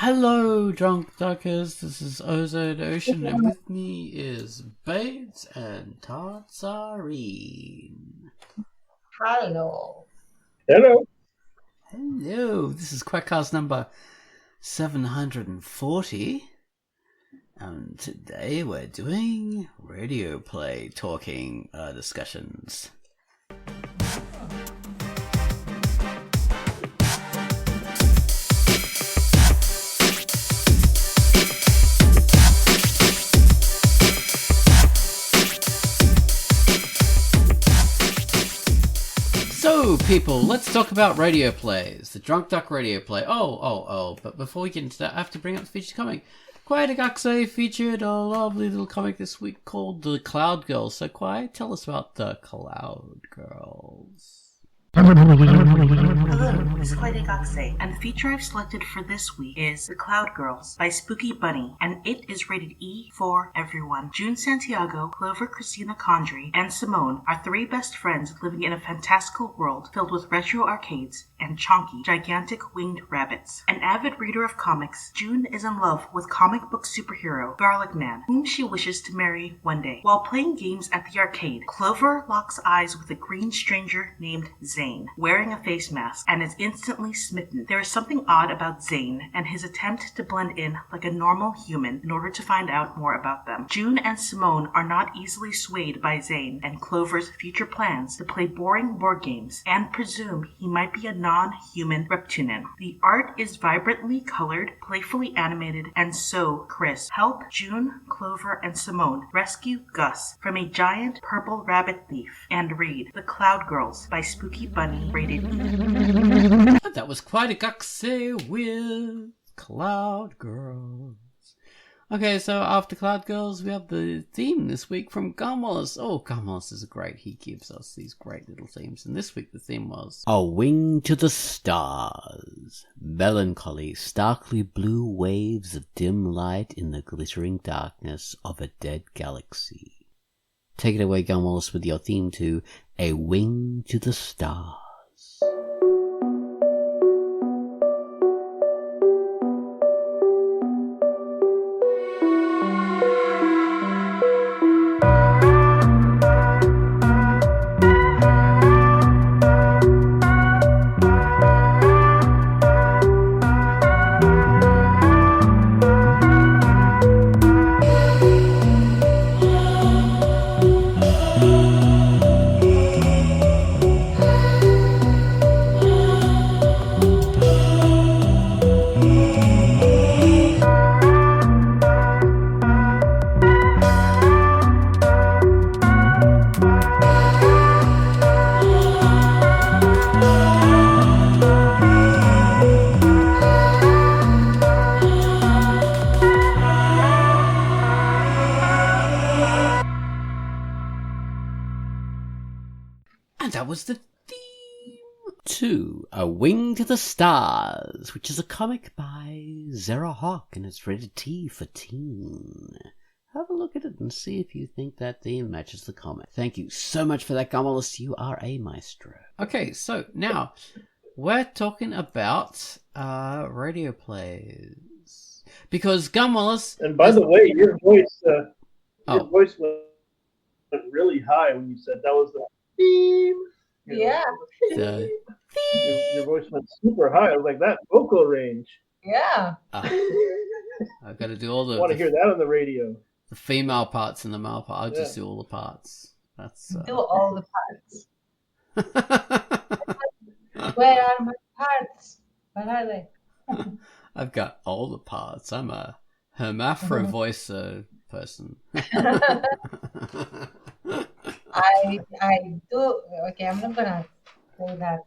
Hello, Drunkduckers. This is Ozone Ocean, and with me is Bates and Tatsarine. Hello. Hello. Hello. This is Quackcast number 740. And today we're doing radio play talking discussions. So, people, let's talk about radio plays. The Drunkduck radio play. But before we get into that, I have to bring up the featured comic. Quackcast featured a lovely little comic this week called The Cloud Girls. So, Quai, tell us about The Cloud Girls. Hello, this is Quackcast, and the feature I've selected for this week is The Cloud Girls by Spooky Bunny, and it is rated E for everyone. June Santiago, Clover Christina Condry, and Simone are three best friends living in a fantastical world filled with retro arcades and chonky, gigantic winged rabbits. An avid reader of comics, June is in love with comic book superhero Garlic Man, whom she wishes to marry one day. While playing games at the arcade, Clover locks eyes with a green stranger named Zane, wearing a face mask, and is instantly smitten. There is something odd about Zane and his attempt to blend in like a normal human in order to find out more about them. June and Simone are not easily swayed by Zane and Clover's future plans to play boring board games and presume he might be a non-human reptilian. The art is vibrantly colored, playfully animated, and so crisp. Help June, Clover, and Simone rescue Gus from a giant purple rabbit thief and read The Cloud Girls by Spooky Bunny, rated E. That was Quackcast with Cloud Girls. Okay, so after Cloud Girls, we have the theme this week from Gunwallace. Oh, Gunwallace is great. He gives us these great little themes. And this week the theme was A Wing to the Stars. Melancholy, starkly blue waves of dim light in the glittering darkness of a dead galaxy. Take it away, Gunwallace, with your theme to A Wing to the Stars. That was the theme to A Wing to the Stars, which is a comic by Zara Hawk, and it's rated T for teen. Have a look at it and see if you think that theme matches the comic. Thank you so much for that, Gunwallace. You are a maestro. Okay, so now we're talking about radio plays. Because Gunwallace... And by the way, your voice went really high when you said that was the theme. Yeah. Your voice went super high. I was like, that vocal range. Yeah. I've got to do all the... I want to hear that on the radio. The female parts and the male part. I'll just do all the parts. That's Do all the parts. Where are my parts? Where are they? I've got all the parts. I'm a hermaphro voicer person. I do. Okay, I'm not gonna say that.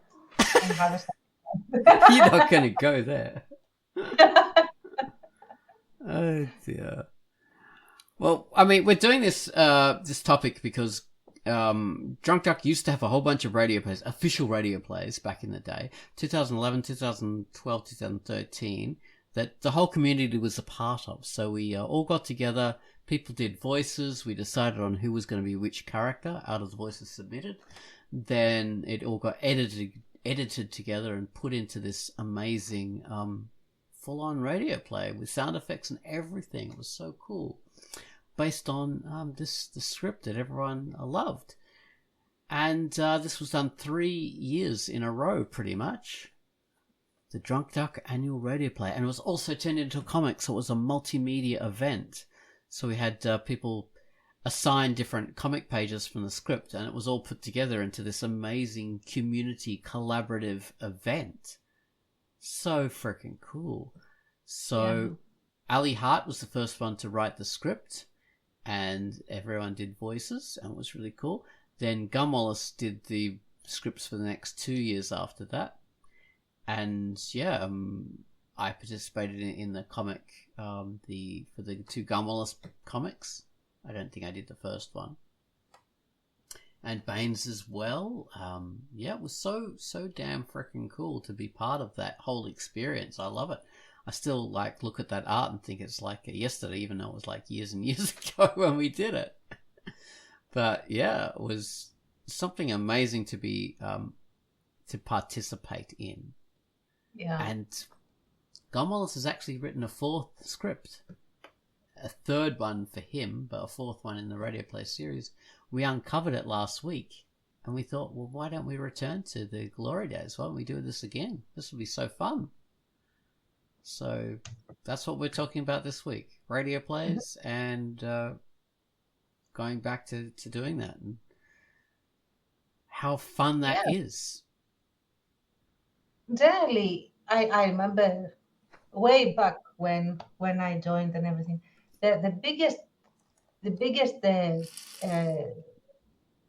You're not gonna go there. Oh dear. Well, I mean, we're doing this this topic because Drunkduck used to have a whole bunch of radio plays, official radio plays back in the day, 2011, 2012, 2013, that the whole community was a part of. So we all got together, people did voices, we decided on who was going to be which character out of the voices submitted. Then it all got edited together and put into this amazing full-on radio play with sound effects and everything. It was so cool, based on the script that everyone loved. And this was done 3 years in a row, pretty much. The Drunkduck annual radio play. And it was also turned into a comic, so it was a multimedia event. So we had people assign different comic pages from the script, and it was all put together into this amazing community collaborative event. So freaking cool. So Ali Hart was the first one to write the script, and everyone did voices, and it was really cool. Then Gunwallace did the scripts for the next 2 years after that. And I participated in the comic for the 2 Gunwallace comics. I don't think I did the first one. And Baines as well. It was so damn freaking cool to be part of that whole experience. I love it. I still look at that art and think it's like yesterday, even though it was like years and years ago when we did it. But yeah, it was something amazing to be to participate in. Yeah. And Gunwallace has actually written a 4th script. A 3rd one for him, but a 4th one in the radio play series. We uncovered it last week, and we thought, well, why don't we return to the glory days? Why don't we do this again? This would be so fun. So that's what we're talking about this week. Radio plays and going back to doing that. And how fun that is. Generally, I remember way back when I joined and everything. The biggest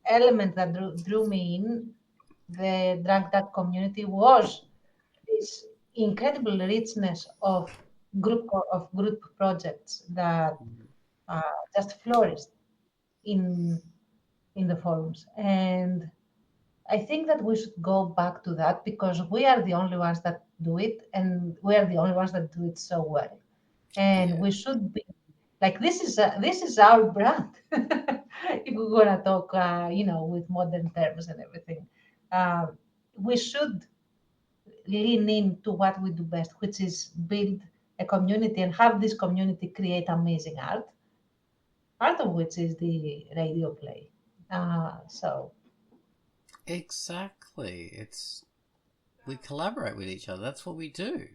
element that drew me in the Drunkduck community was this incredible richness of group projects that just flourished in the forums. And I think that we should go back to that, because we are the only ones that do it, and we are the only ones that do it so well. And we should be like, this is our brand. If we're gonna talk, with modern terms and everything, we should lean into what we do best, which is build a community and have this community create amazing art. Part of which is the radio play. Exactly. We collaborate with each other. That's what we do.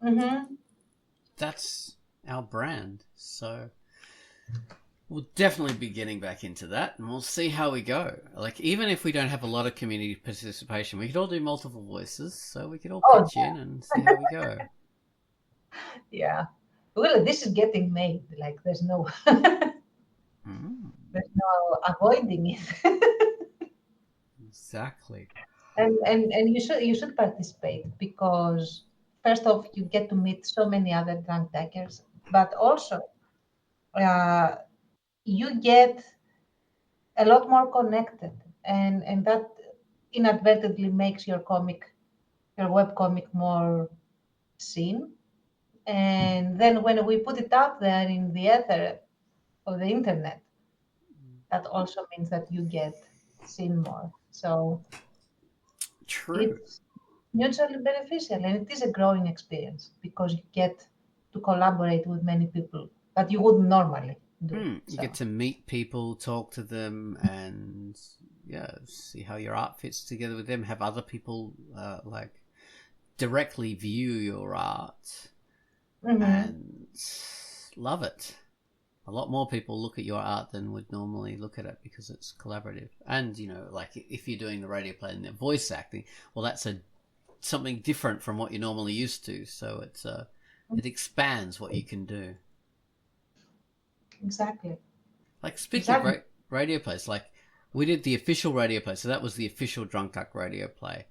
Mm-hmm. That's our brand. So we'll definitely be getting back into that, and we'll see how we go. Like, even if we don't have a lot of community participation, we could all do multiple voices, so we could all pitch in and see how we go. Yeah. Well, this is getting made. Like, there's no there's no avoiding it. Exactly. And you should participate, because first off, you get to meet so many other Drunkduckers, but also you get a lot more connected, and that inadvertently makes your webcomic more seen. And then when we put it out there in the ether of the internet, that also means that you get seen more. So true. It's mutually beneficial, and it is a growing experience, because you get to collaborate with many people that you wouldn't normally do. You get to meet people, talk to them, and see how your art fits together with them. Have other people directly view your art and love it. A lot more people look at your art than would normally look at it, because it's collaborative. And, if you're doing the radio play and the voice acting, well, that's something different from what you're normally used to. So it expands what you can do. Exactly. Like, speaking of radio plays, like, we did the official radio play, so that was the official Drunkduck radio play.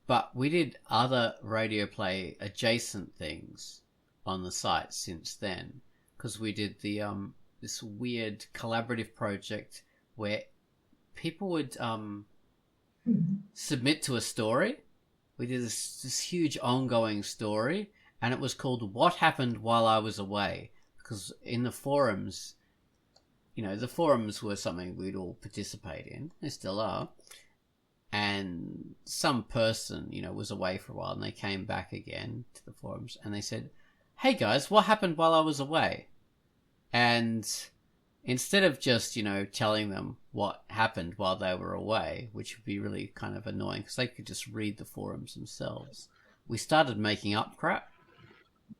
But we did other radio play adjacent things on the site since then, because we did the this weird collaborative project where people would submit to a story. We did this huge ongoing story, and it was called What Happened While I Was Away, because in the forums, the forums were something we'd all participate in. They still are. and some person, was away for a while, and they came back again to the forums, and they said, "Hey guys, what happened while I was away?" And instead of just, telling them what happened while they were away, which would be really kind of annoying because they could just read the forums themselves, we started making up crap.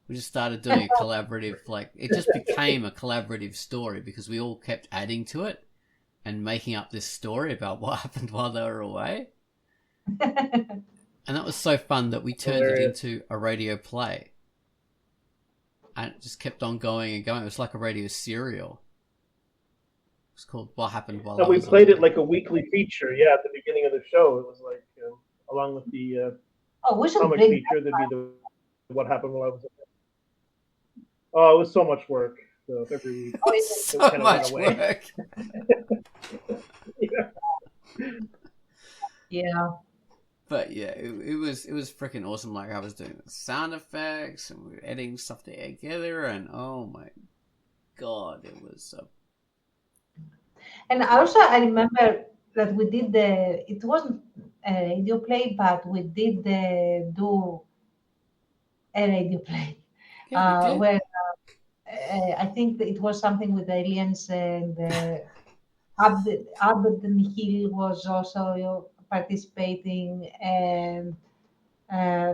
We just started doing a collaborative, it just became a collaborative story because we all kept adding to it and making up this story about what happened while they were away. And that was so fun that we turned it into a radio play. And it just kept on going and going. It was like a radio serial. It's called What Happened While I Was We played Away. it like a weekly feature, at the beginning of the show. It was like, along with the comic feature, there'd be the What Happened While I Was Away. Oh, it was so much work. So every week, so much work. Yeah. But yeah, it was freaking awesome. Like I was doing the sound effects and we were editing stuff together, and oh my god, it was. And also, I remember that we did it wasn't a radio play, but we did do a radio play. Yeah, we did. Where I think that it was something with aliens, and Albert and Hill was also participating, and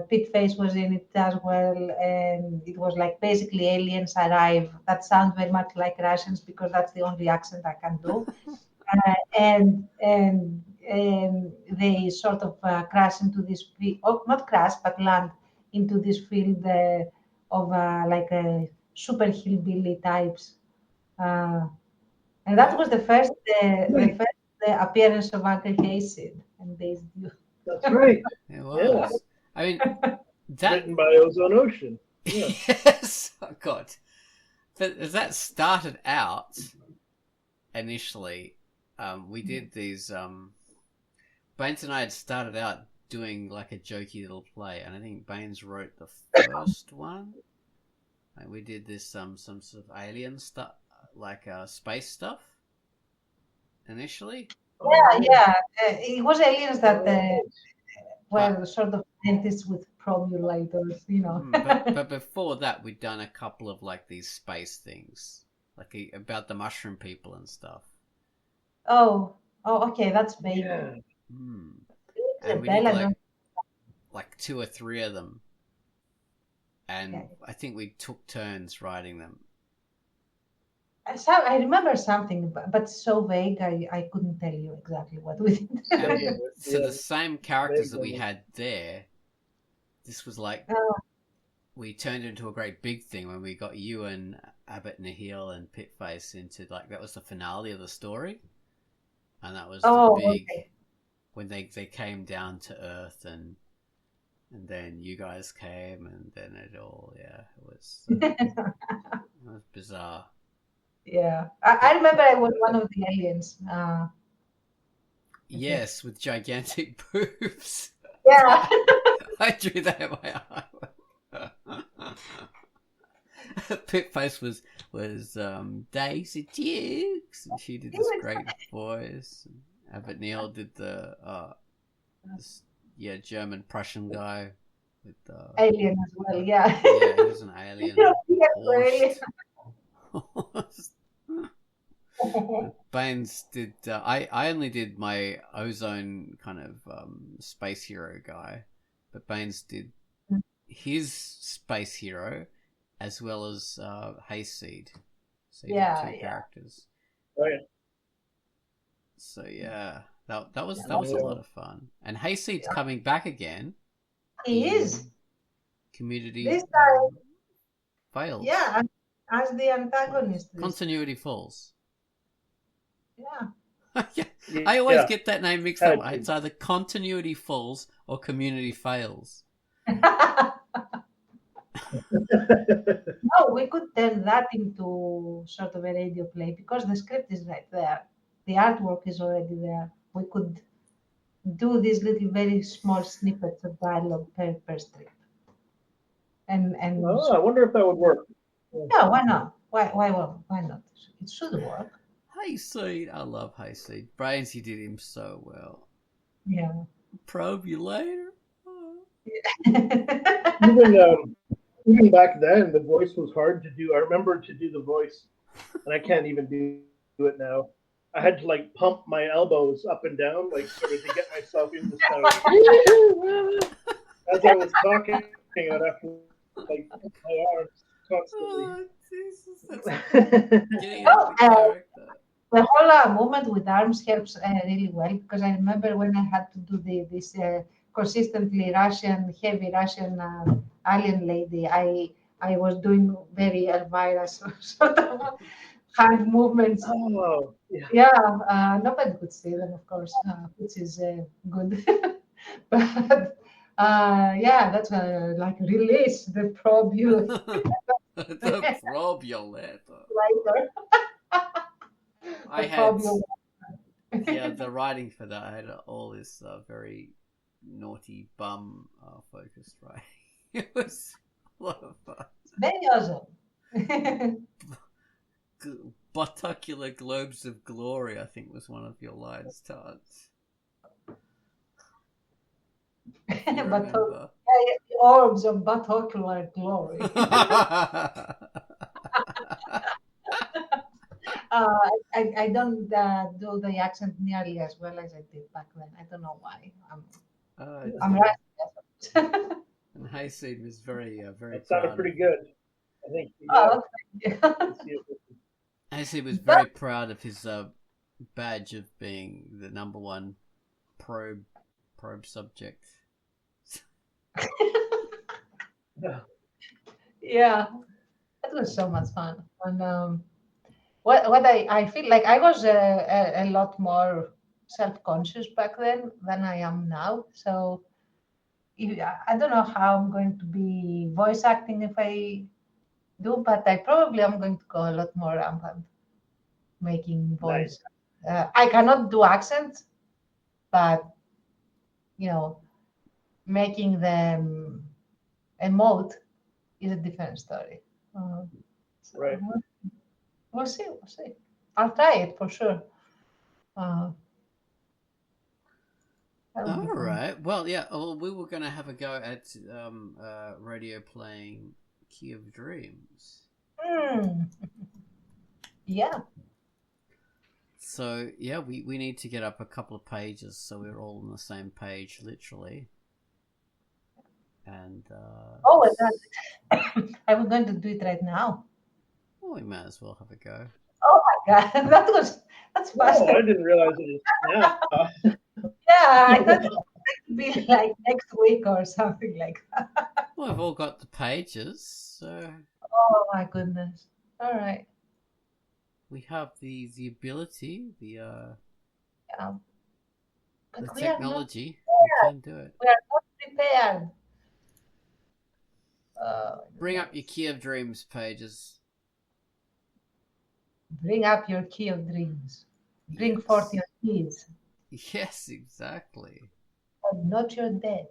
Pete Face was in it as well, and it was like basically aliens arrive. That sounds very much like Russians because that's the only accent I can do. And they sort of crash into this field, not crash, but land into this field of like super hillbilly types. And that was the first appearance of Uncle Hayseed. And they do. That's right. It was. Yeah. I mean, that written by Ozone Ocean. Yeah. Yes. Oh god. But as that started out initially, we did these. Baines and I had started out doing like a jokey little play, and I think Baines wrote the first one. And we did this some sort of alien stuff, like space stuff. Initially. Yeah. It was aliens that were sort of scientists with promulators, But before that, we'd done a couple of like these space things, like about the mushroom people and stuff. Oh, okay, that's vague. Yeah. And we did like 2 or 3 of them, and okay. I think we took turns writing them. I remember something, but so vague, I couldn't tell you exactly what we did. So the same characters that we had there, this was like, we turned it into a great big thing when we got you and Abbott Nahil and Pitface into, like, that was the finale of the story. And that was the big, when they came down to Earth, and then you guys came, and then it all, it was bizarre. Yeah, I remember I was one of the aliens. Yes, with gigantic boobs. Yeah. I drew that in my eye. Pitface was Daisy Dukes, and she did this great voice. Abbott Neil did the German Prussian guy with alien as well. Yeah. Yeah, he was an alien. Baines did. I only did my Ozone kind of space hero guy, but Baines did his space hero as well as Hayseed. So he did 2 characters. Right. So that was a lot of fun. And Hayseed's coming back again. He is. Community This time fails. Yeah, as the antagonist. Continuity falls. Yeah. I always get that name mixed up. It's either Continuity Falls or Community Fails. No, we could turn that into sort of a radio play because the script is right there. The artwork is already there. We could do these little very small snippets of dialogue per strip. And I wonder if that would work. Yeah, why not? Why not? It should work. Hayseed, I love Hayseed. Brains, he did him so well. Yeah. Probe you later. Even back then, the voice was hard to do. I remember to do the voice, and I can't even do it now. I had to like pump my elbows up and down, like sort of to get myself in the sound. As I was talking, I'd have to like pump my arms constantly. Oh, Jesus, that's getting Oh, into the character. The whole movement with arms helps really well, because I remember when I had to do this consistently heavy Russian alien lady, I was doing very Elvira sort of hand movements. Oh, yeah. Yeah, nobody could see them, of course, which is good. But yeah, that's like release the probe you The probe you later. later. I The had, probe you yeah, the writing for that, I had all this very naughty bum focused writing. It was a lot of fun. very awesome. Buttocular globes of glory, I think, was one of your lines, Tarts. Orbs of buttocular glory. I don't do the accent nearly as well as I did back then. I don't know why. I'm right. And Hayseed was very That sounded pretty good. I think. Oh, Hayseed was very proud of his badge of being the #1 probe subject. Yeah, that was so much fun. And what I feel like I was a lot more self-conscious back then than I am now. So I don't know how I'm going to be voice acting if I do, but I probably am going to go a lot more rampant making voice. Nice. I cannot do accents, but making them emote is a different story. So Right. We'll see. I'll try it for sure. All right. Well, yeah. Well, we were going to have a go at radio playing Key of Dreams. Yeah. So, yeah, we need to get up a couple of pages so we're all on the same page, literally. And I was going to do it right now. Well, we might as well have a go. Oh my god, that's fast. Oh, I didn't realize it was now. Yeah, I thought it was going to be like next week or something like that. Well, we've all got the pages, so. Oh my goodness! All right. We have the ability, the technology. We can do it. We are not prepared. Bring up your Key of Dreams pages. Bring up your Key of Dreams. Bring forth your keys. Yes, exactly. And not your dead.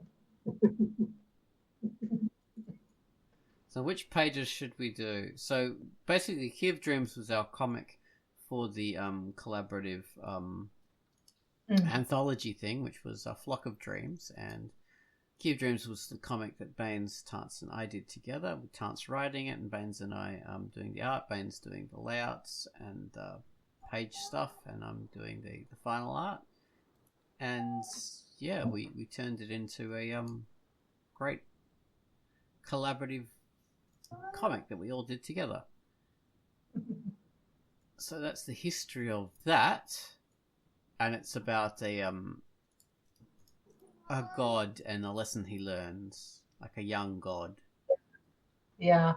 So which pages should we do? So basically, Key of Dreams was our comic for the collaborative anthology thing, which was A Flock of Dreams, and Key of Dreams was the comic that Baines, Tance, and I did together, with Tance writing it, and Baines and I doing the art, Baines doing the layouts and page stuff, and I'm doing the final art. And yeah, we turned it into a great collaborative comic that we all did together. So that's the history of that, and it's about a god and a lesson he learns, like a young god. Yeah,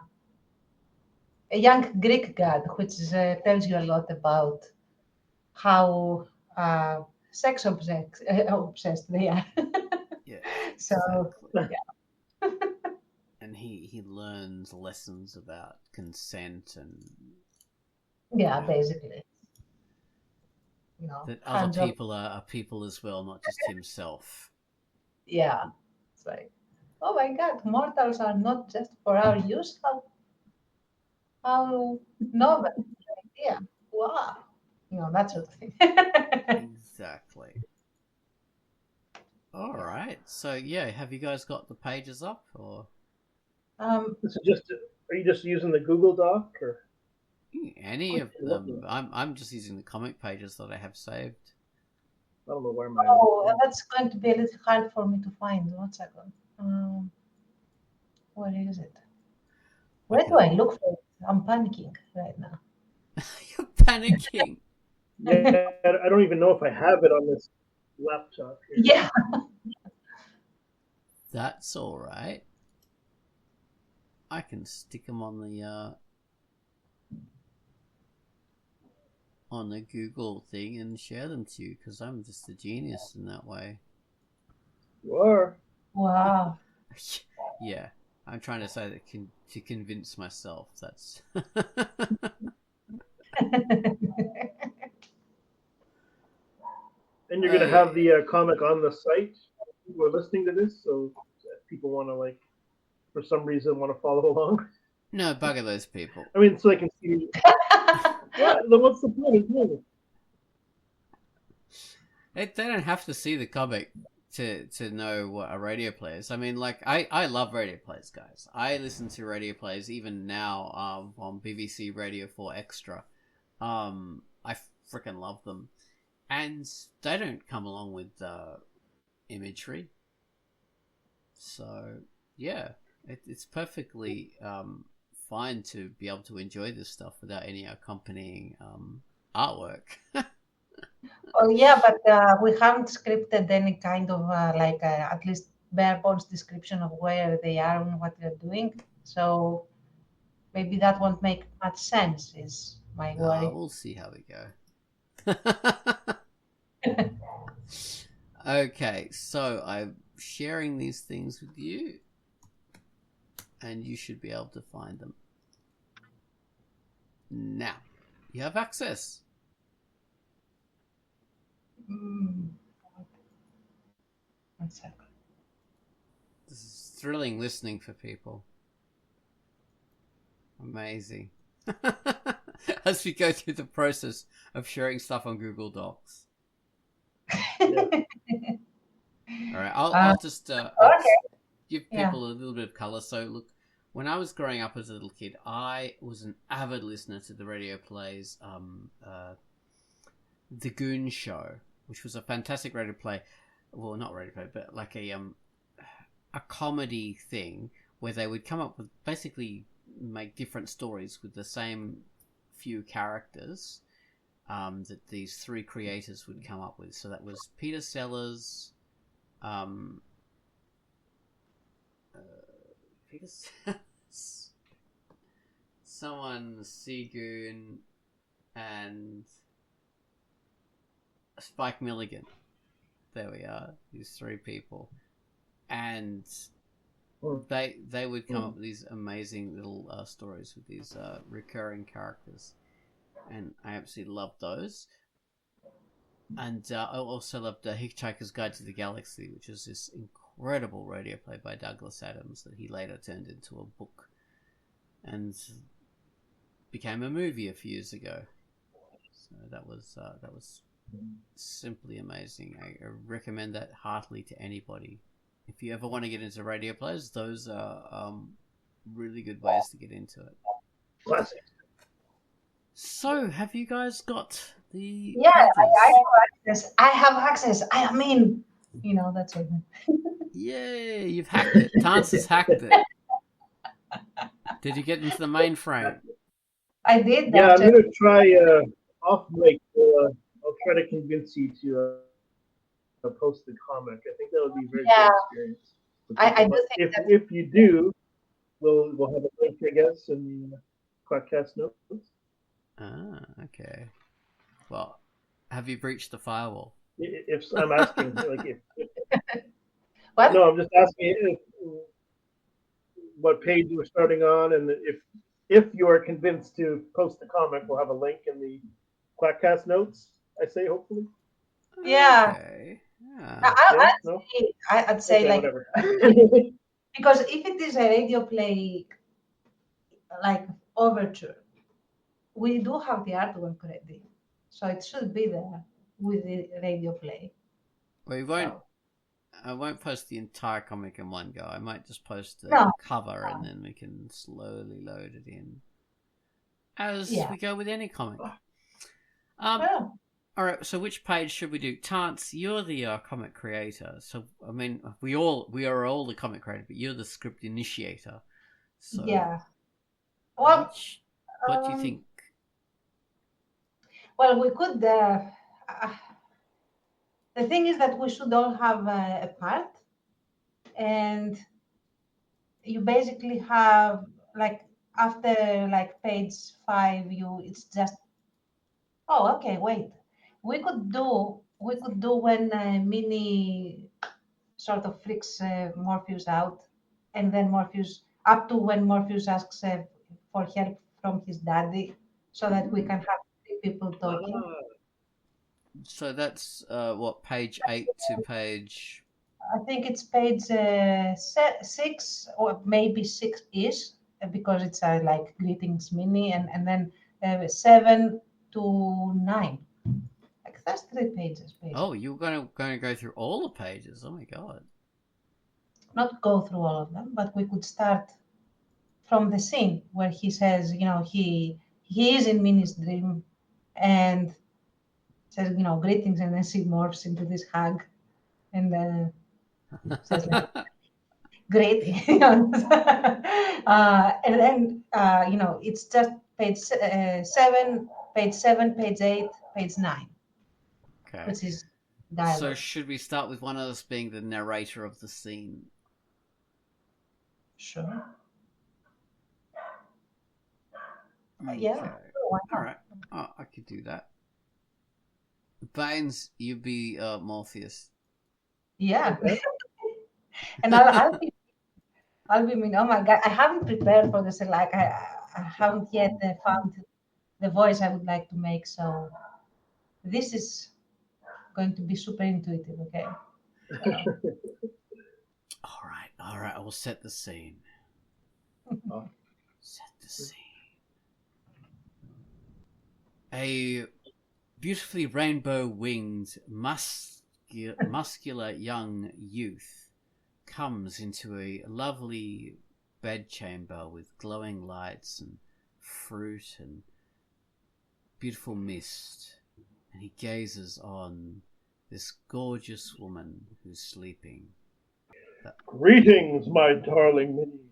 a young Greek god, which tells you a lot about how sex obsessed they are. Yeah. So exactly. Yeah. And he learns lessons about consent and basically. That other people are people as well, not just himself. Yeah. It's like, oh my god, mortals are not just for our use. How novel idea. Wow. That sort of thing. Exactly. All right. So yeah, have you guys got the pages up or? This is just. Are you just using the Google Doc or? Any of them. I'm just using the comic pages that I have saved. I don't know where my. Oh, that's going to be a little hard for me to find. 1 second. Where is it? Where do I look for it? I'm panicking right now. You're panicking. Yeah, I don't even know if I have it on this laptop here. Yeah. That's all right. I can stick them on the Google thing and share them to you because I'm just a genius in that way. You are. Wow. Yeah, I'm trying to say that to convince myself. That's. And you're going to have the comic on the site. People are listening to this, so if people want to for some reason, want to follow along. No, bugger those people. I mean, so they can see. What? Then what's the point? They don't have to see the comic to know what a radio play is. I mean, I love radio plays, guys. I listen to radio plays even now on BBC Radio 4 Extra. I freaking love them. And they don't come along with imagery. So, yeah, it's perfectly fine to be able to enjoy this stuff without any accompanying artwork. Oh, yeah, but we haven't scripted any kind of at least bare bones description of where they are and what they're doing. So maybe that won't make much sense, is my worry. We'll see how we go. Okay, so I'm sharing these things with you, and you should be able to find them. Now, you have access. 1 second. This is thrilling listening for people. Amazing. As we go through the process of sharing stuff on Google Docs. All right, I'll just give people a little bit of color. So, look, when I was growing up as a little kid, I was an avid listener to the radio plays, The Goon Show, which was a fantastic radio play. Well, not radio play, but like a comedy thing where they would come up with basically make different stories with the same few characters that these three creators would come up with. So that was Peter Sellers, Peter Sellers, someone, Seagoon, and Spike Milligan. There we are, these three people. And they would come up with these amazing little stories with these recurring characters. And I absolutely loved those. And I also loved Hitchhiker's Guide to the Galaxy, which is this incredible radio play by Douglas Adams that he later turned into a book and became a movie a few years ago. So that was simply amazing. I recommend that heartily to anybody. If you ever want to get into radio plays, those are really good ways to get into it. Classic. So, have you guys got the... Yeah, I have access. I have access. I mean, that's it. Yay, you've hacked it. Tance has hacked it. Did you get into the mainframe? I did. Yeah, I'm going to try off mic. I'll try to convince you to post the comic. I think that would be a very good experience. I do think if you do, we'll have a link, I guess, in the Quackcast notes. Ah, okay. Well, have you breached the firewall? If I'm asking, what? No, I'm just asking what page we're starting on, and if you are convinced to post the comic, we'll have a link in the Quackcast notes. I say, hopefully. Yeah. Okay. I'd say whatever. Because if it is a radio play like overture, we do have the artwork ready, so it should be there with the radio play. We won't. I won't post the entire comic in one go. I might just post the No. cover and then we can slowly load it in as we go with any comic. Oh. All right. So which page should we do? Tance, you're the comic creator. So I mean, we are all the comic creator, but you're the script initiator. So Yeah. Well, what do you think? Well, we could. The thing is that we should all have a part, and you basically have like after like page 5, it's just. Oh, okay. Wait, we could do when Minnie sort of freaks Morpheus out, and then Morpheus up to when Morpheus asks for help from his daddy, so that we can have 3 people talking. So that's what, page 8 to page. I think it's page 6 or maybe 6-ish because it's like greetings Minnie, and then 7 to 9. Like that's 3 pages. Basically. Oh, you're going to go through all the pages. Oh my god. Not go through all of them, but we could start from the scene where he says, he is in Minnie's dream and says, greetings, and then she morphs into this hug and says like, great. And then, it's just page 7, page 7, page 8, page 9. Okay. Which is dialogue. So should we start with one of us being the narrator of the scene? Sure. Okay. Yeah. All right. Oh, I could do that. Baines, you be Morpheus. Yeah. And I'll be mean. Oh my god, I haven't prepared for this. Like I haven't yet found the voice I would like to make. So this is going to be super intuitive. Okay. All right. I will set the scene. Set the scene. A beautifully rainbow-winged, muscular young youth comes into a lovely bedchamber with glowing lights and fruit and beautiful mist, and he gazes on this gorgeous woman who's sleeping. Greetings, my darling Minnie.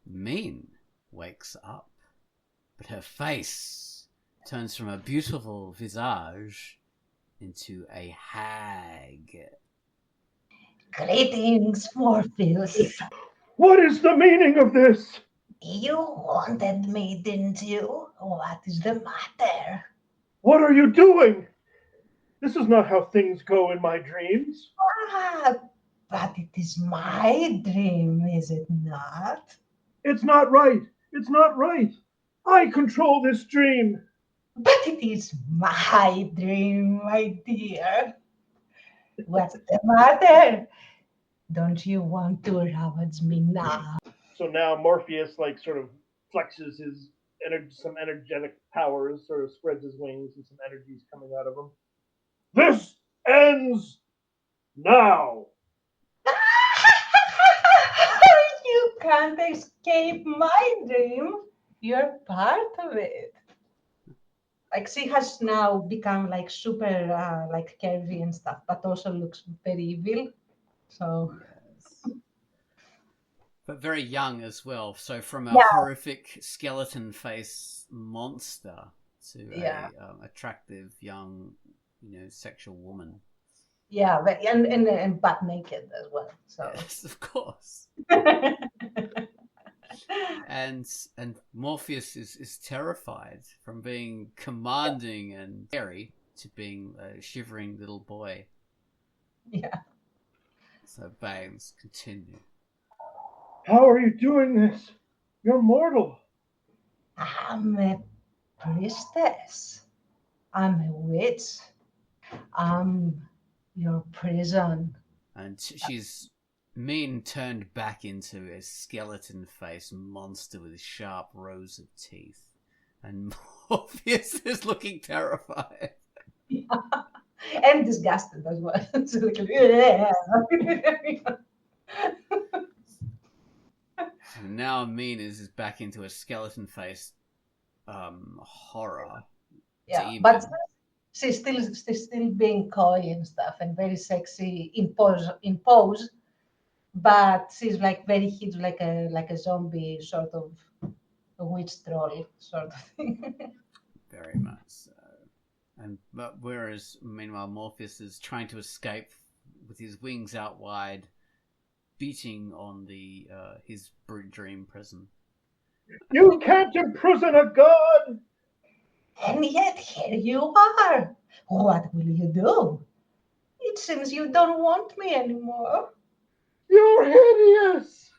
Min wakes up, but her face turns from a beautiful visage into a hag. Greetings, Morpheus. What is the meaning of this? You wanted me, didn't you? What is the matter? What are you doing? This is not how things go in my dreams. But it is my dream, is it not? It's not right. It's not right. I control this dream. But it is my dream, my dear. What's the matter? Don't you want to ravage me now? So now Morpheus sort of flexes his some energetic powers, sort of spreads his wings, and some energy's coming out of him. This ends now. You can't escape my dream. You're part of it. Like she has now become like super curvy and stuff, but also looks very evil. So yes. But very young as well. So from a horrific skeleton face monster to a attractive young, sexual woman. Yeah, but and butt naked as well. So yes, of course. And Morpheus is terrified from being commanding and scary to being a shivering little boy. Yeah. So Baines, continue. How are you doing this? You're mortal. I'm a priestess. I'm a witch. I'm your prison. And she's turned back into a skeleton face monster with sharp rows of teeth. And Morpheus is looking terrified. Yeah. and disgusted as well. So like, yeah. And now Mina's is back into a skeleton face horror. Yeah, demon. but she's still being coy and stuff, and very sexy in pose. But she's like very huge, like a zombie sort of a witch troll sort of thing. Very much so. But whereas meanwhile Morpheus is trying to escape with his wings out wide, beating on the his dream prison. You can't imprison a god! And yet here you are. What will you do? It seems you don't want me anymore. You're hideous!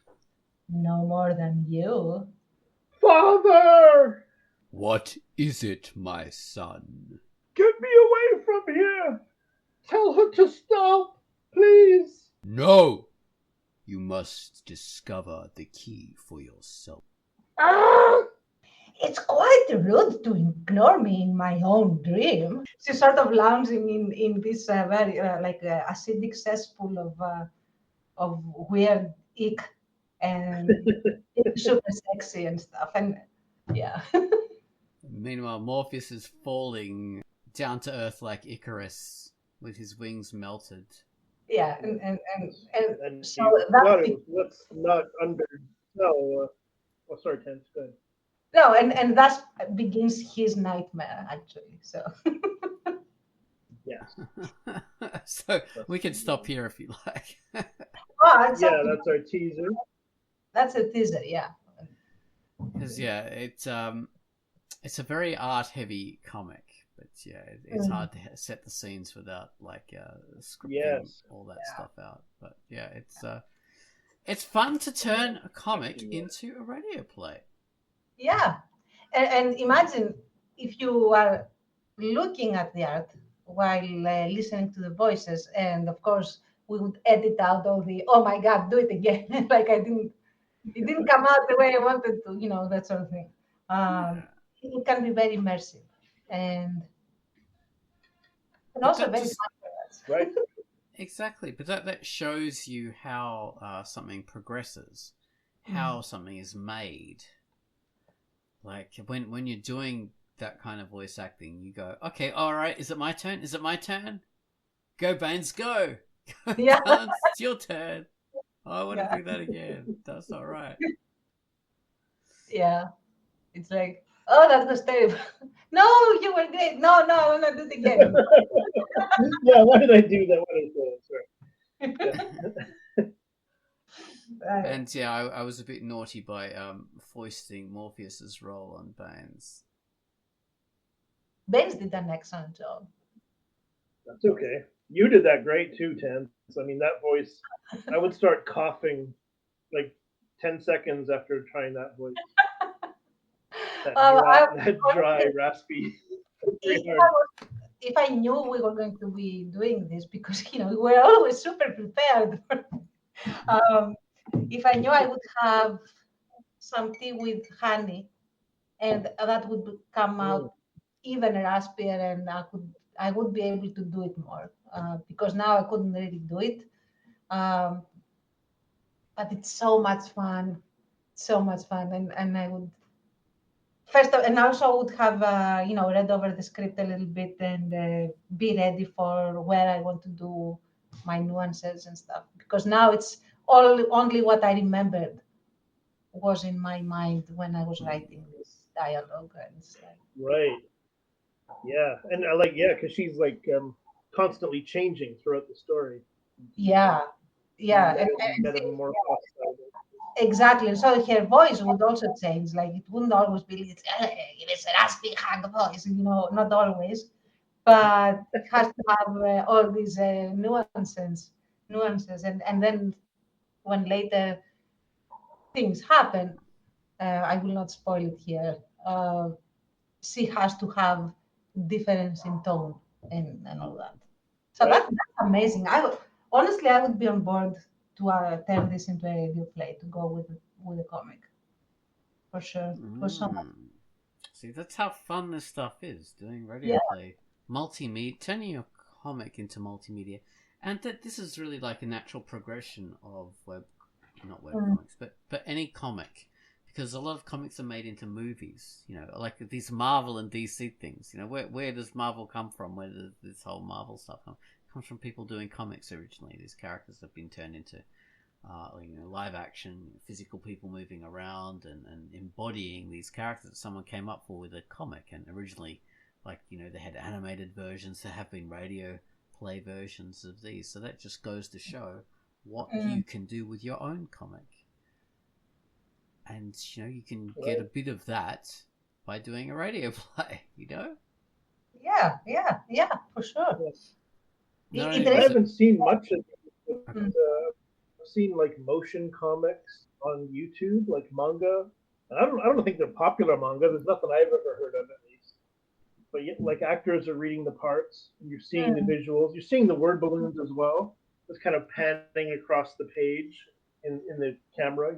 No more than you. Father! What is it, my son? Get me away from here! Tell her to stop, please! No! You must discover the key for yourself. Ah! It's quite rude to ignore me in my own dream. She's sort of lounging in this very acidic cesspool of weird ick and super sexy and stuff. And yeah. Meanwhile, Morpheus is falling down to earth like Icarus with his wings melted. Yeah, and so let's not under no. Sorry, Tense. Good. No, and thus begins his nightmare actually. So Yes. So we can stop here if you like. That's our teaser. That's a teaser, yeah. Because it's a very art heavy comic, but it's hard to set the scenes without like scripting all that stuff out. But it's fun to turn a comic into a radio play. Yeah, and imagine if you are looking at the art while listening to the voices, and of course we would edit out all the "oh my god, do it again" like it didn't come out the way I wanted to, that sort of thing. It can be very immersive and also very fun for us. Right. Exactly, but that shows you how something progresses, how something is made. Like when you're doing that kind of voice acting, you go, okay, all right, is it my turn? Is it my turn? Go, Baines, go! Yeah. It's your turn. I want to do that again. That's all right. Yeah, it's like, oh, that was terrible. No, you were great. No, I want to do it again. Yeah, why did I do that? What is that? Right. And I was a bit naughty by foisting Morpheus's role on Baines. Baines did an excellent job. That's okay. You did that great too, Tense. I mean, that voice, I would start coughing like 10 seconds after trying that voice. That dry, raspy. If I knew we were going to be doing this, because we're always super prepared. If I knew I would have some tea with honey, and that would come out even raspier, and I would be able to do it more, because now I couldn't really do it. But it's so much fun, and I would. And also would have, read over the script a little bit and be ready for where I want to do my nuances and stuff. Because now it's only what I remembered was in my mind when I was writing this dialogue. And it's like, right. Yeah, and because she's like constantly changing throughout the story. Yeah. Exactly. So her voice would also change. Like it wouldn't always be this raspy hard voice, not always, but it has to have all these nuances, and then when later things happen, I will not spoil it here. She has to have difference in tone and all that. So that's amazing. Honestly, I would be on board to turn this into a radio play, to go with a comic, for sure. For so much. See, that's how fun this stuff is, doing radio play. Multimedia, turning your comic into multimedia, and that this is really like a natural progression of not web comics, but any comic, because a lot of comics are made into movies. Like these Marvel and DC things. Where does Marvel come from? Where does this whole Marvel stuff come? It comes from people doing comics originally. These characters have been turned into live action, physical people moving around and embodying these characters that someone came up with a comic. And originally, they had animated versions. There have been radio play versions of these. So that just goes to show what you can do with your own comic. And, you can get a bit of that by doing a radio play, Yeah, for sure. Yes. I haven't seen much of it. I've seen motion comics on YouTube, like manga. And I don't think they're popular manga. There's nothing I've ever heard of, at least. But yet, actors are reading the parts, and you're seeing the visuals. You're seeing the word balloons as well. It's kind of panning across the page in the camera,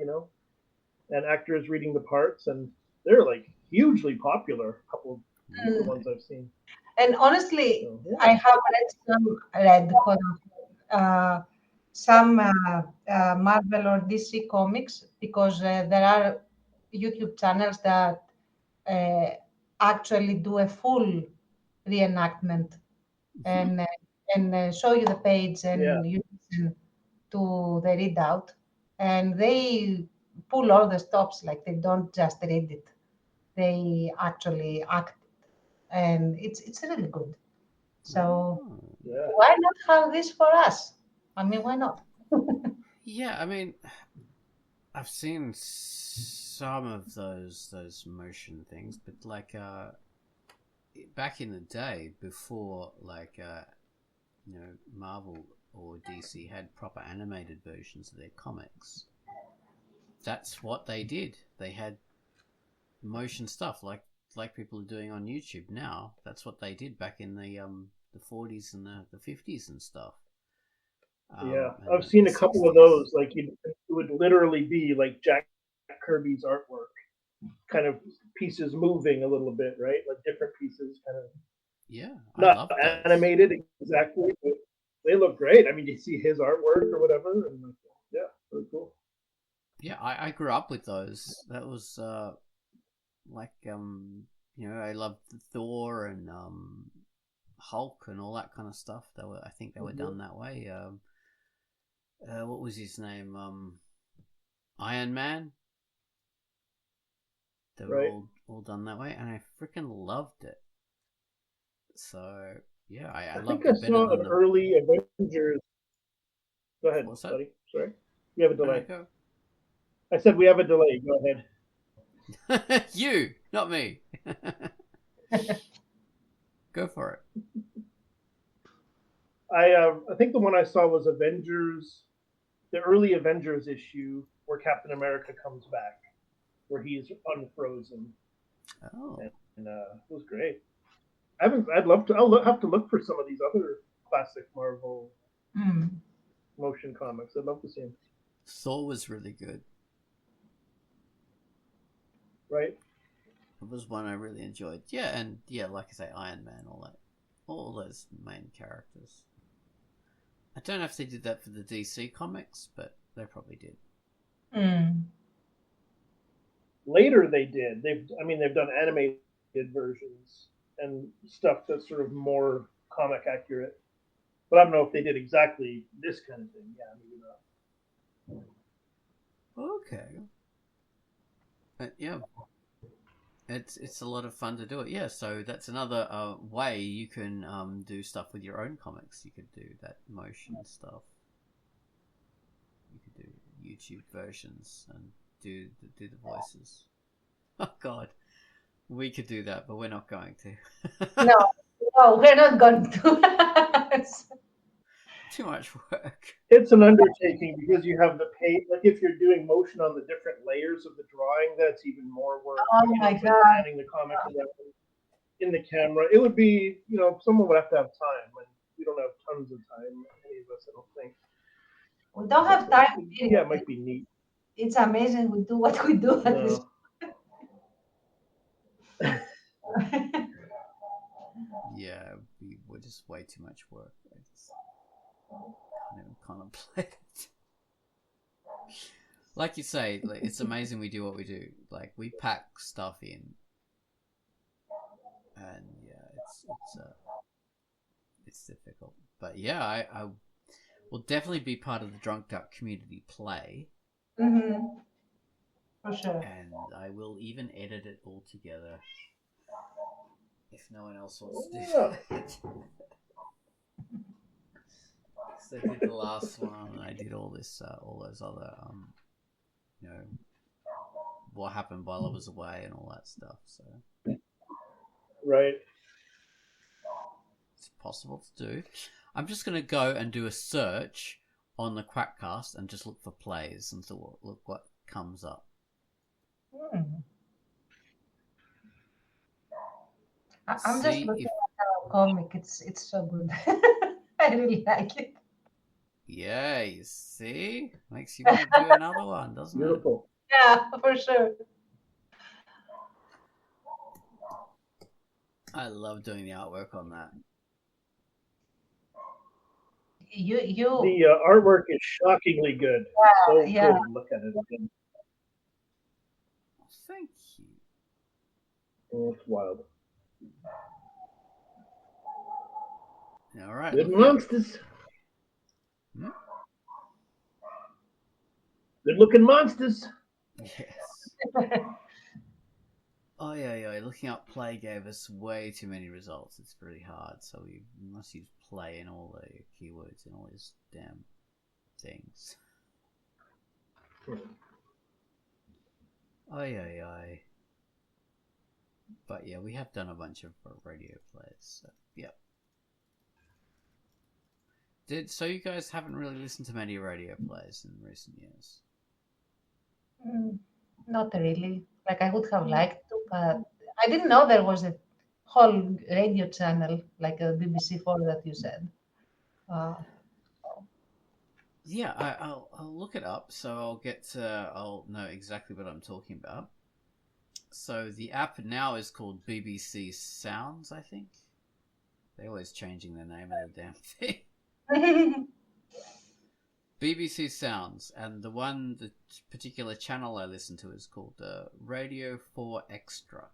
and actors reading the parts, and they're hugely popular. A couple of the ones I've seen. And honestly, I have read some Marvel or DC comics, because there are YouTube channels that actually do a full reenactment and show you the page, and you listen to the readout, and they pull all the stops. They don't just read it; they actually act it, and it's really good. So why not have this for us? I mean, why not? Yeah, I mean, I've seen some of those motion things, but back in the day, before Marvel or DC had proper animated versions of their comics, that's what they did. They had motion stuff like people are doing on YouTube now. That's what they did back in the 40s and the 50s and stuff. I've seen a couple of those. It would literally be Jack Kirby's artwork, kind of pieces moving a little bit, right? Different pieces, kind of. Yeah, not animated exactly, but they look great. I mean, you see his artwork or whatever, and very cool. Yeah, I grew up with those. That was I loved Thor and Hulk and all that kind of stuff. I think they were done that way. What was his name? Iron Man. They were all done that way, and I freaking loved it. So yeah, I loved it better than early Avengers. Go ahead, buddy. Sorry, we have a delay. I said we have a delay. Go ahead. You, not me. Go for it. I think the one I saw was Avengers, the early Avengers issue where Captain America comes back, where he's unfrozen. Oh, and it was great. I'll have to look for some of these other classic Marvel motion comics. I'd love to see them. Thor was really good. Right. It was one I really enjoyed. Yeah, and like I say, Iron Man, all those main characters. I don't know if they did that for the DC comics, but they probably did. Later they did. They've done animated versions and stuff that's sort of more comic accurate. But I don't know if they did exactly this kind of thing. Yeah, maybe not. Okay. But yeah. It's a lot of fun to do it. Yeah, so that's another way you can do stuff with your own comics. You could do that motion stuff. You could do YouTube versions and do the voices. Oh God, we could do that, but we're not going to. No, we're not going to. Too much work. It's an undertaking because you have the page. If you're doing motion on the different layers of the drawing, that's even more work. Oh my God! Panning the comic in the camera, it would be. Someone would have to have time, and we don't have tons of time. Any of us, I don't think. We don't have time. Yeah, it might be neat. It's amazing we do what we do at this. yeah, we were just way too much work. I just can't even contemplate it. Like you say, like, it's amazing we do what we do. Like, we pack stuff in, and yeah, it's difficult. But yeah, I will definitely be part of the Drunkduck community play. Mm-hmm. For sure. And I will even edit it all together if no one else wants to do that. So I did the last one, and I did all this, all those other, you know, what happened while I was away and all that stuff. So Right. it's possible to do. I'm just going to go and do a search on the Quackcast and just look for plays and look what comes up. I'm just looking at our comic. It's so good. I really like it. Yeah, you see? Makes you want to do another one, doesn't Beautiful. it? Yeah, for sure. I love doing the artwork on that. You. The artwork is shockingly good. So Yeah. good to look at it again. Thank you. Oh, it's wild. All right. Good monsters. Good looking monsters. Yes. Oh yeah. Looking up play gave us way too many results. It's pretty hard, so we must use play in all the keywords and all these damn things. Oh yeah. But yeah, we have done a bunch of radio plays. So, yeah. So you guys haven't really listened to many radio plays in recent years? Not really. Like, I would have liked to, but I didn't know there was a whole radio channel like a BBC4 that you said. Yeah, I'll look it up, so I'll know exactly what I'm talking about. So the app now is called BBC Sounds, I think. They're always changing the name of the damn thing. BBC Sounds, and the particular channel I listen to is called Radio 4 Extra.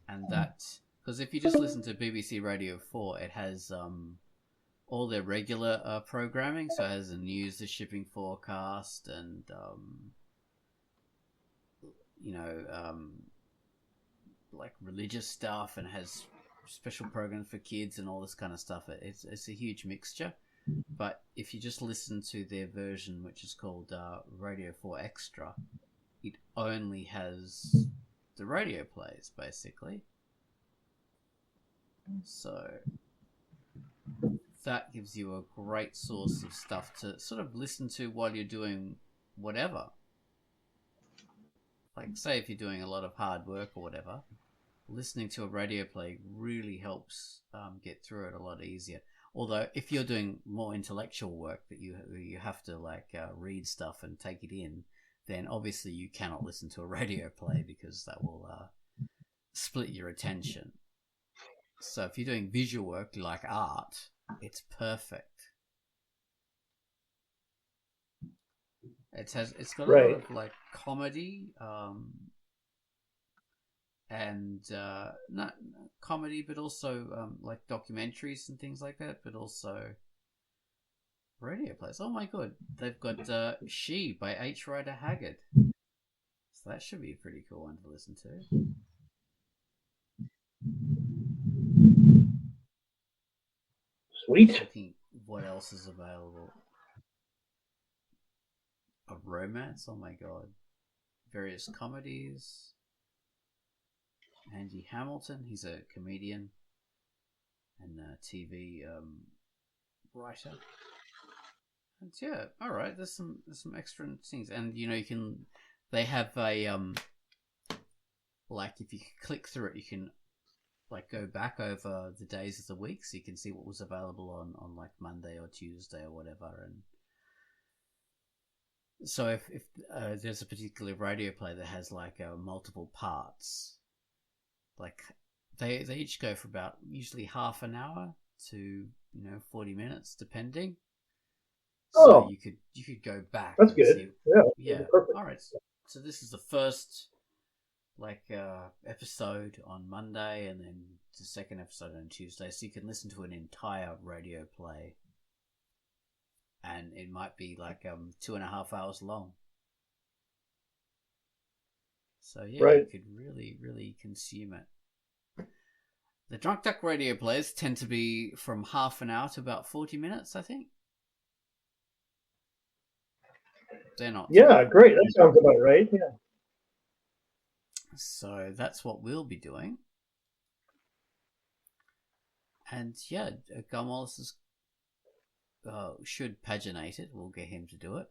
And that, because if you just listen to BBC Radio 4, it has all their regular programming, so it has the news, the shipping forecast, and like religious stuff, and has special programs for kids and all this kind of stuff. It's a huge mixture. But if you just listen to their version, which is called Radio 4 Extra, it only has the radio plays, basically. So that gives you a great source of stuff to sort of listen to while you're doing whatever. Like, say if you're doing a lot of hard work or whatever, listening to a radio play really helps get through it a lot easier. Although if you're doing more intellectual work that you have to read stuff and take it in, then obviously you cannot listen to a radio play because that will split your attention. So if you're doing visual work like art, it's perfect. It's got a lot of like comedy, and not comedy, but also like documentaries and things like that, but also radio plays. Oh my god, they've got She by H. Rider Haggard. So that should be a pretty cool one to listen to. Sweet. Looking what else is available. A romance, oh my god. Various comedies. Andy Hamilton, he's a comedian and a TV writer. And yeah, all right. There's some extra things, and they have a like if you click through it, you can like go back over the days of the week, so you can see what was available on like Monday or Tuesday or whatever, and so if there's a particular radio play that has like multiple parts, like they each go for about usually half an hour to 40 minutes, depending. So you could go back. That's and good. See, yeah. Perfect. All right. So this is the first episode on Monday, and then the second episode on Tuesday. So you can listen to an entire radio play, and it might be 2.5 hours long. So yeah, right. You could really, really consume it. The Drunkduck radio plays tend to be from half an hour to about 40 minutes, I think. They're not. Yeah, great. That sounds about right. Yeah. So that's what we'll be doing. And yeah, Gunwallace should paginate it. We'll get him to do it.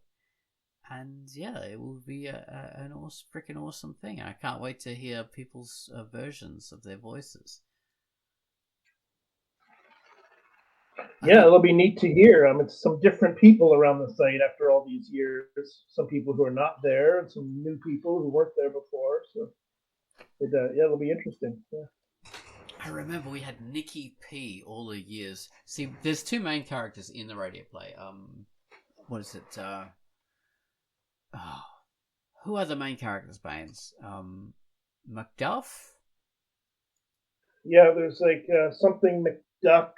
And yeah, it will be an freaking awesome thing. I can't wait to hear people's versions of their voices. Yeah, it'll be neat to hear. It's some different people around the site after all these years. Some people who are not there, and some new people who weren't there before. So, it'll be interesting. Yeah. I remember we had Nikki P all the years. See, there's two main characters in the radio play. What is it? Who are the main characters, Baines? Macduff? Yeah, there's something Macduck.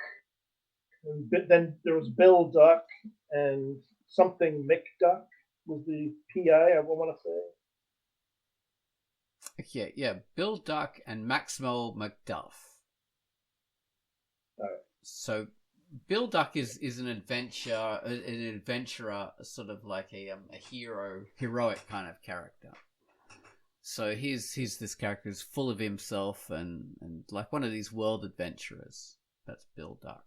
Then there was Bill Duck and something McDuck was the PI, I want to say. Yeah, Bill Duck and Maxwell Macduff. Right. So Bill Duck is an adventurer, sort of like a heroic kind of character. So he's this character who's full of himself and like one of these world adventurers. That's Bill Duck.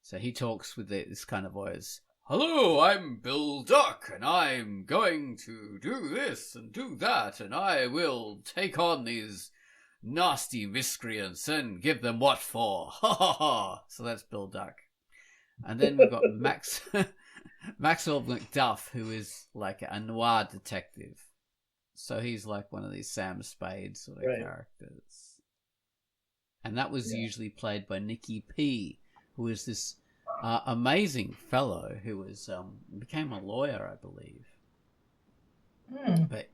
So he talks with this kind of voice. Hello, I'm Bill Duck, and I'm going to do this and do that, and I will take on these nasty miscreants and give them what for. Ha ha ha. So that's Bill Duck. And then we've got Maxwell Macduff, who is like a noir detective. So he's like one of these Sam Spade sort of characters. And that was usually played by Nikki P, who is this amazing fellow who was became a lawyer, I believe. But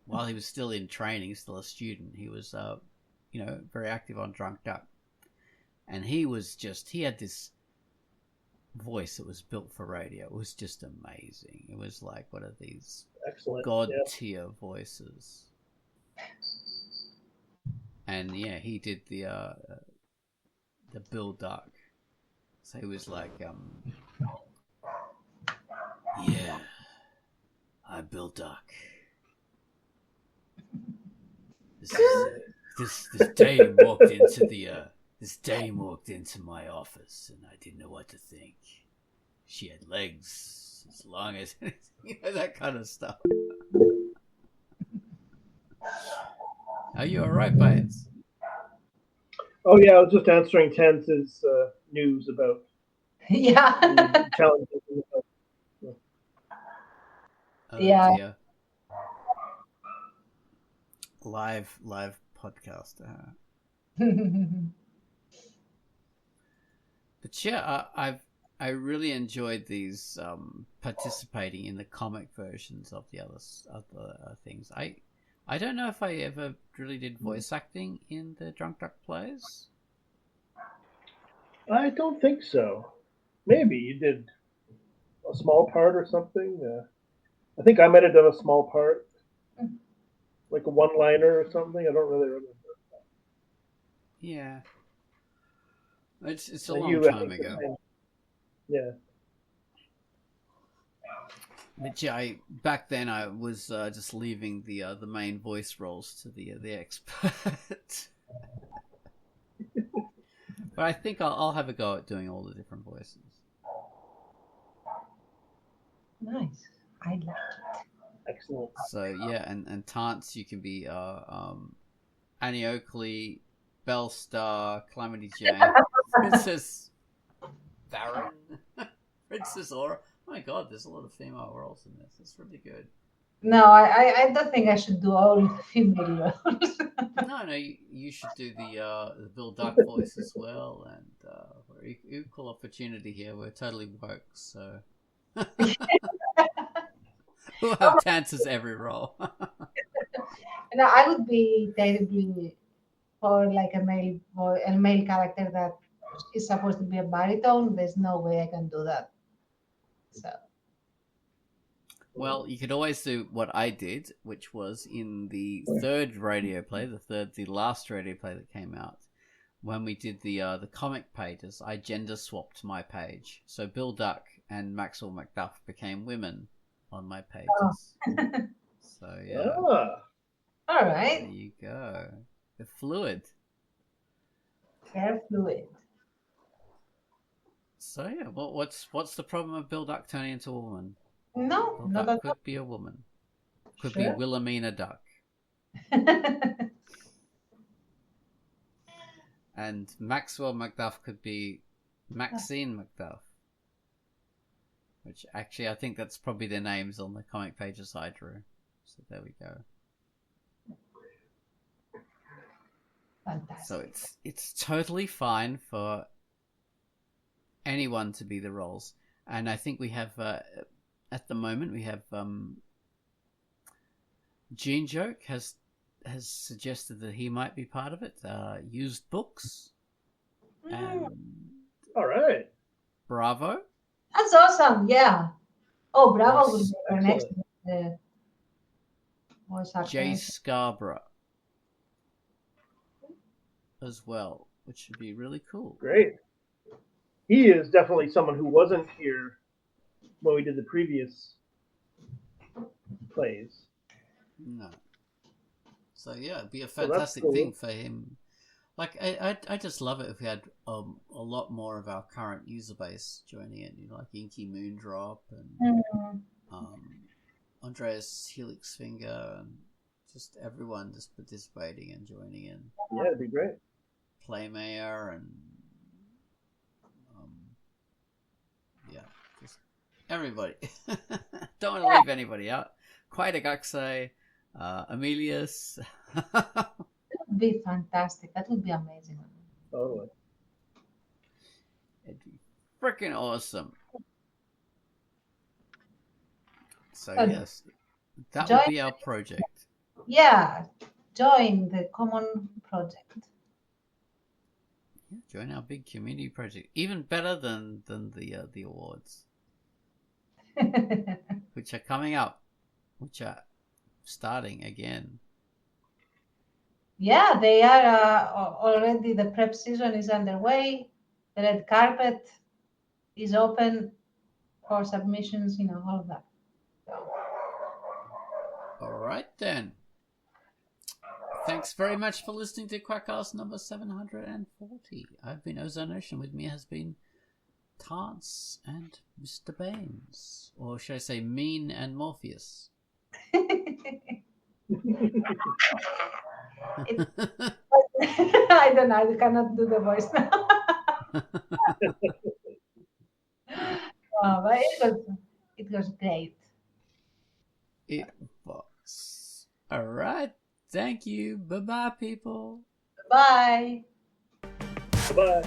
while he was still in training, still a student, he was very active on Drunkduck. And he had this voice that was built for radio. It was just amazing. It was like one of these god tier voices. And yeah, he did the Bill Duck. So he was like, yeah, I'm Bill Duck. This dame walked into my office, and I didn't know what to think. She had legs as long as that kind of stuff. Are you all right, Baines? Oh yeah, I was just answering Tense's news about the challenges. Dear. Live podcast. But yeah, I really enjoyed these participating in the comic versions of the other things. I don't know if I ever really did voice acting in the Drunkduck plays. I don't think so. Maybe you did a small part or something. I think I might have done a small part, like a one-liner or something. I don't really remember. Yeah, it's a long time ago. Yeah. But yeah, back then I was just leaving the main voice roles to the expert. But I think I'll have a go at doing all the different voices. Nice, I like it. Excellent. So yeah, and Tance, you can be Annie Oakley, Bellstar, Calamity Jane, Princess Baron, Princess Aura. Oh my God, there's a lot of female roles in this. It's really good. No, I don't think I should do all female roles. No, you should do the Bill Duck voice as well, and we're equal opportunity here. We're totally woke, so we'll have chances every role. No, I would be terribly for like a male character that is supposed to be a baritone. There's no way I can do that. So Well, you could always do what I did, which was in the third radio play, the last radio play that came out. When we did the comic pages, I gender swapped my page, so Bill Duck and Maxwell Macduff became women on my pages. So yeah, all right, there you go. They're fluid. they're fluid. So yeah, what's the problem of Bill Duck turning into a woman? No, Bill not Duck at could be a woman. Could Sure. be Wilhelmina Duck. all. And Maxwell Macduff could be Maxine Macduff. Which actually, I think that's probably their names on the comic pages I drew. So there we go. Fantastic. So it's totally fine for anyone to be the roles. And I think we have, at the moment, we have Gene Joke has suggested that he might be part of it. Used Books. And all right. Bravo. That's awesome. Yeah. Oh, Bravo will be our next voice actor. Jay Scarborough as well, which would be really cool. Great. He is definitely someone who wasn't here when we did the previous plays. No. So yeah, it'd be a fantastic thing for him. Like I just love it if we had a lot more of our current user base joining in, like Inky Moondrop and Andreas Helixfinger and just everyone just participating and joining in. Yeah, it'd be great. Playmayer and yeah, just everybody. Don't want to leave anybody out. Quackcast, Emilius. That would be fantastic. That would be amazing. Totally. It'd be freaking awesome. So yes, that would be our project. Yeah, join the common project. Yeah, join our big community project. Even better than the awards, which are coming up, which are starting again. Yeah, they are already. The prep season is underway. The red carpet is open for submissions. All of that. All right then. Thanks very much for listening to Quackcast number 740. I've been Ozone Ocean. With me has been Tance and Mr. Baines. Or should I say Mean and Morpheus? I don't know. I cannot do the voice now. But it was great. It was. All right. Thank you. Bye-bye, people. Bye. Bye-bye.